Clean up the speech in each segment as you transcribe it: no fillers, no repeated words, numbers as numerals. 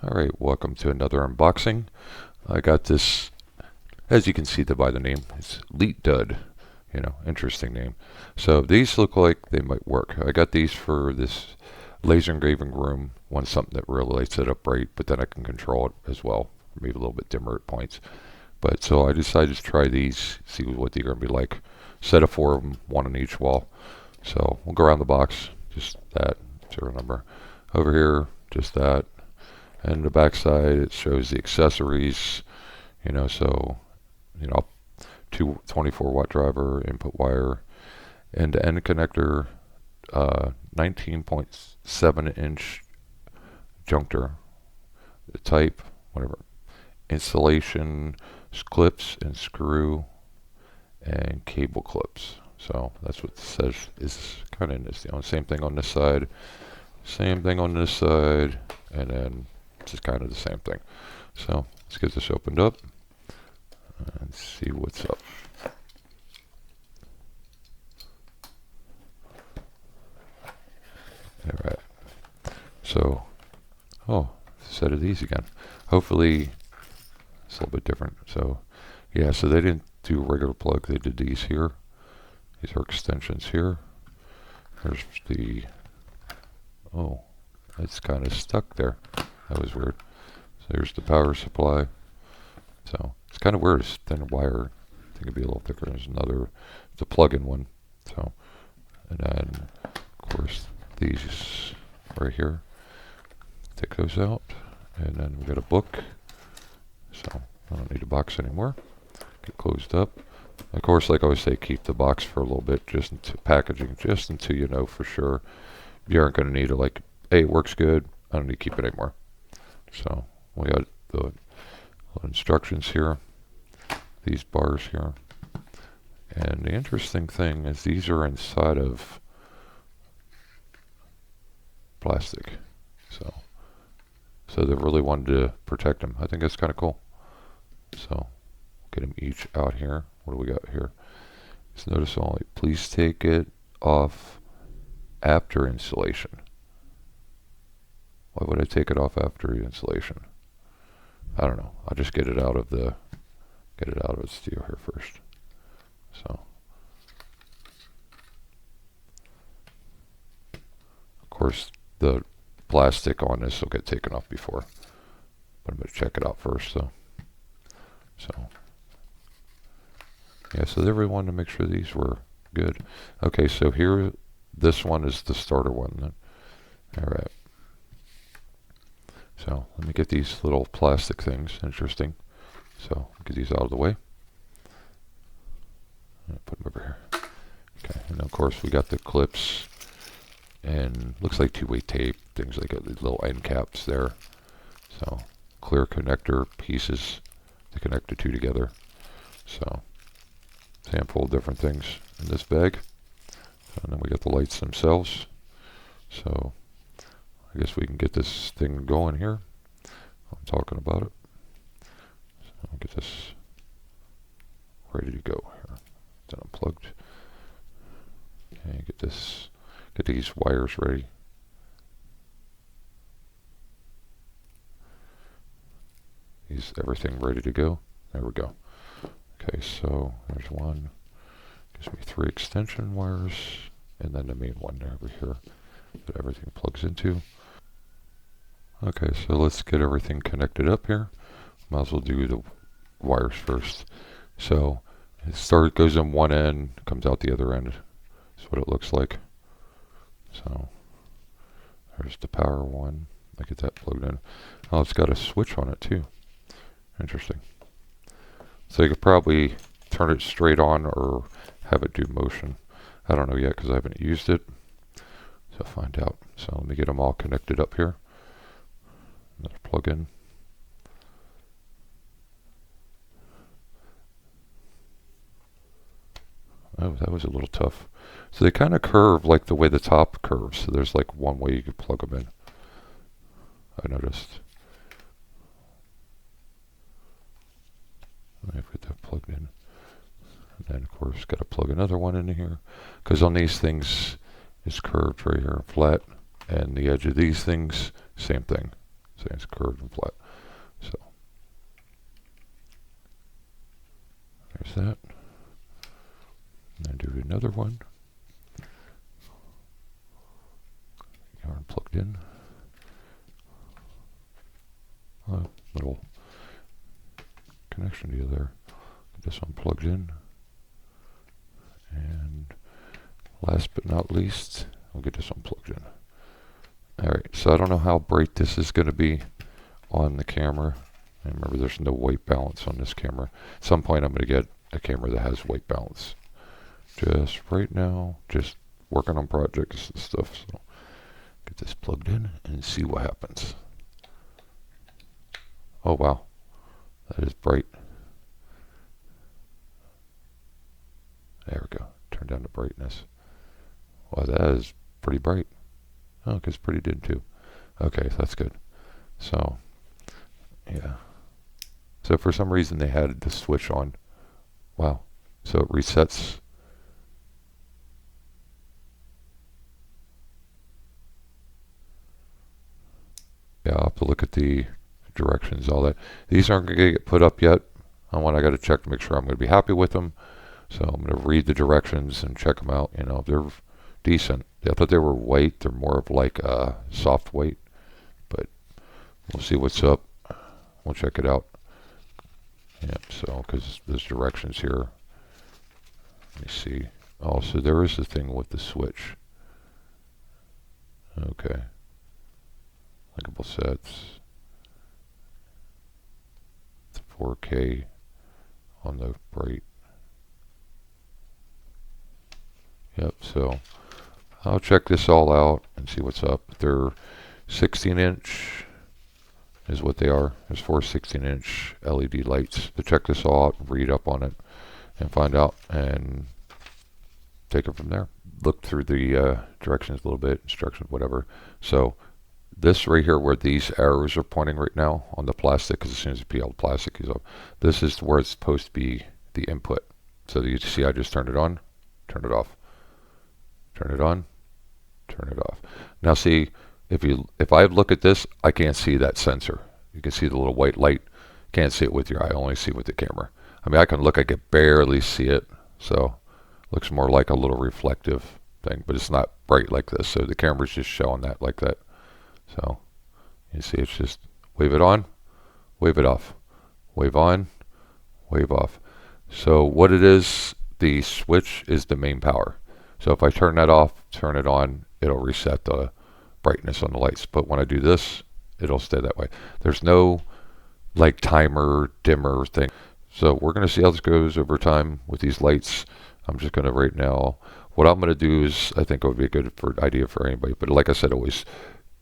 Alright, welcome to another unboxing. I got this, as you can see by the name, it's Leetdud. Interesting name. So these look like they might work. I got these for this laser engraving room. Want something that really lights it up bright, but then I can control it as well. Maybe a little bit dimmer at points. But so I decided to try these, see what they're going to be like. Set of 4 of them, one on each wall. So we'll go around the box, just that, serial number. Over here, just that. And the back side, it shows the accessories, so, 24-watt driver, input wire, end-to-end connector, 19.7-inch junctor, the type, whatever, installation, clips and screw, and cable clips. So that's what it says is kind of in this. Same thing on this side, same thing on this side, and then it's kind of the same thing. So let's get this opened up and see what's up. Alright. So, a set of these again. Hopefully it's a little bit different. So, yeah, so they didn't do a regular plug. They did these here. These are extensions here. There's the, it's kind of stuck there. That was weird. So there's the power supply. So it's kind of weird. It's thin wire. I think it'd be a little thicker. There's another, it's a plug-in one. So, and then of course these right here. Take those out, and then we got a book. So I don't need a box anymore. Get closed up. Of course, like I always say, keep the box for a little bit, just into packaging, just until you know for sure you aren't going to need it. Like, hey, it works good. I don't need to keep it anymore. So we got the instructions here, these bars here, and the interesting thing is these are inside of plastic. So they really wanted to protect them. I think that's kind of cool. So get them each out here. What do we got here? It's notice only. Please take it off after installation. Why would I take it off after installation? I don't know. I'll just get it out of its steel here first. So, of course, the plastic on this will get taken off before, but I'm going to check it out first. So, yeah. So they really wanted to make sure these were good. Okay. So here, this one is the starter one. All right. So let me get these little plastic things. Interesting. So get these out of the way. Put them over here. Okay. And of course we got the clips and looks like two-way tape. Things like these little end caps there. So clear connector pieces to connect the two together. So handful of different things in this bag. And then we got the lights themselves. So I guess we can get this thing going here. I'm talking about it. So I'll get this ready to go here. It's unplugged. Okay, get these wires ready. Everything ready to go. There we go. Okay, so there's one. Gives me 3 extension wires, and then the main one over here that everything plugs into. Okay, so let's get everything connected up here. Might as well do the wires first. So it goes in one end, comes out the other end. That's what it looks like. So there's the power one. I get that plugged in. Oh, it's got a switch on it too. Interesting. So you could probably turn it straight on or have it do motion. I don't know yet because I haven't used it. So I'll find out. So let me get them all connected up here. Another plug in. Oh, that was a little tough. So they kind of curve like the way the top curves. So there's like one way you could plug them in. I noticed. I've got that plugged in. And then of course got to plug another one in here. Because on these things it's curved right here, flat. And the edge of these things, same thing. saying it's curved and flat. So there's that. And then do another one. Yarn plugged in. Little connection deal there. Get this one plugged in. And last but not least, I'll get this one plugged in. Alright, so I don't know how bright this is going to be on the camera. And remember, there's no white balance on this camera. At some point, I'm going to get a camera that has white balance. Just right now, just working on projects and stuff. So get this plugged in and see what happens. Oh wow, that is bright. There we go. Turn down the brightness. Wow, that is pretty bright. Oh, because pretty did too. Okay, that's good. So, yeah. So for some reason they had the switch on. Wow. So it resets. Yeah, I'll have to look at the directions, all that. These aren't going to get put up yet. I got to check to make sure I'm going to be happy with them. So I'm going to read the directions and check them out. You know, they're decent. I thought they were white. They're more of like a soft white. But we'll see what's up. We'll check it out. Yep, so because there's directions here. Let me see. Oh, so there is a thing with the switch. Okay. Linkable sets. 4K on the bright. Yep, so I'll check this all out and see what's up. They're 16-inch is what they are. There's 4 16-inch LED lights. To check this all out, read up on it, and find out, and take it from there. Look through the directions a little bit, instructions, whatever. So this right here where these arrows are pointing right now on the plastic, because as soon as you peel the plastic is up, this is where it's supposed to be the input. So you see I just turned it on, turned it off. Turn it on, turn it off. Now see, if I look at this, I can't see that sensor. You can see the little white light. Can't see it with your eye, only see it with the camera. I mean, I can look, I can barely see it. So looks more like a little reflective thing, but it's not bright like this. So the camera's just showing that like that. So you see, it's just wave it on, wave it off, wave on, wave off. So what it is, the switch is the main power. So if I turn that off, turn it on, it'll reset the brightness on the lights. But when I do this, it'll stay that way. There's no like timer, dimmer thing. So we're going to see how this goes over time with these lights. I'm just going to right now, what I'm going to do is, I think it would be a good idea for anybody. But like I said, always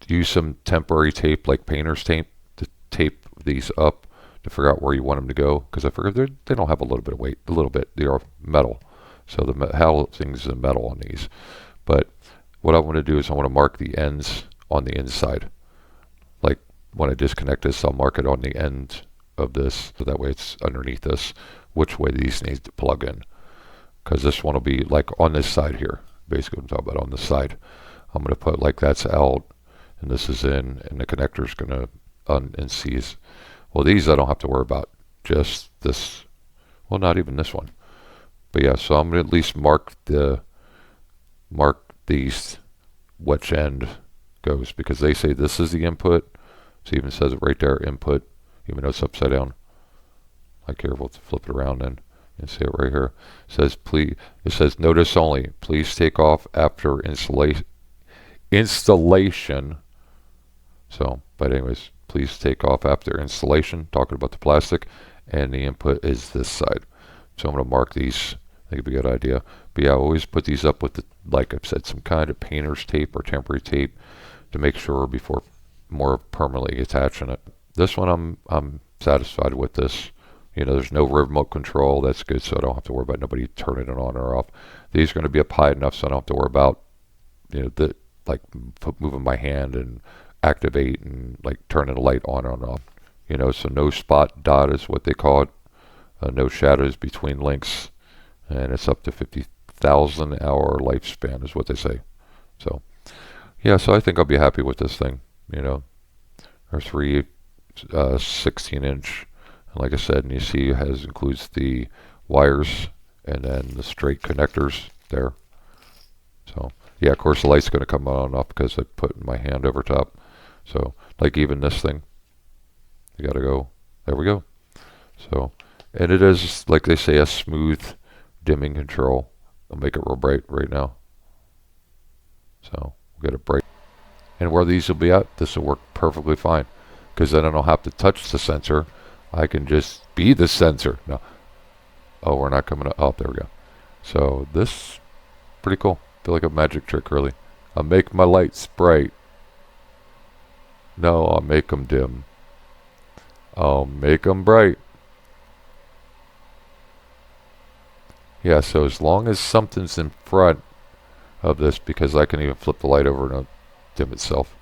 use some temporary tape, like painter's tape, to tape these up to figure out where you want them to go. Because I figure they don't have a little bit of weight, a little bit. They are metal. So the housings are metal on these. But what I want to do is I want to mark the ends on the inside. Like when I disconnect this, I'll mark it on the end of this. So that way it's underneath this, which way these need to plug in. Because this one will be like on this side here. Basically what I'm talking about, on the side. I'm going to put like that's out and this is in, and the connector's going to and C's. Well, these I don't have to worry about. Just this. Well, not even this one. But yeah, so I'm going to at least mark these which end goes, because they say this is the input. So it even says it right there, input, even though it's upside down. Like here, we'll flip it around and see it right here. It says please. It says notice only. Please take off after installation. So, but anyways, please take off after installation. Talking about the plastic, and the input is this side. So I'm going to mark these. I think it'd be a good idea. But yeah, I always put these up with, like I've said, some kind of painter's tape or temporary tape to make sure before more permanently attaching it. This one I'm satisfied with this. You know, there's no remote control. That's good, so I don't have to worry about nobody turning it on or off. These are going to be up high enough so I don't have to worry about, you know, like moving my hand and activate and like turning the light on and off. You know, so no spot dot is what they call it. No shadows between links, and it's up to 50,000 hour lifespan is what they say. So yeah, so I think I'll be happy with this thing. You know, or three 16-inch. And like I said, and you see it includes the wires and then the straight connectors there. So yeah, of course the light's going to come on and off because I put my hand over top. So like even this thing, you got to go. There we go. So, and it is, like they say, a smooth dimming control. I'll make it real bright right now. So we'll get it bright. And where these will be at, this will work perfectly fine. Because then I don't have to touch the sensor. I can just be the sensor. No. Oh, we're not coming up. Oh, there we go. So this, pretty cool. Feel like a magic trick, really. I'll make my lights bright. No, I'll make them dim. I'll make them bright. Yeah, so as long as something's in front of this, because I can even flip the light over and it'll dim itself.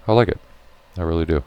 I like it. I really do.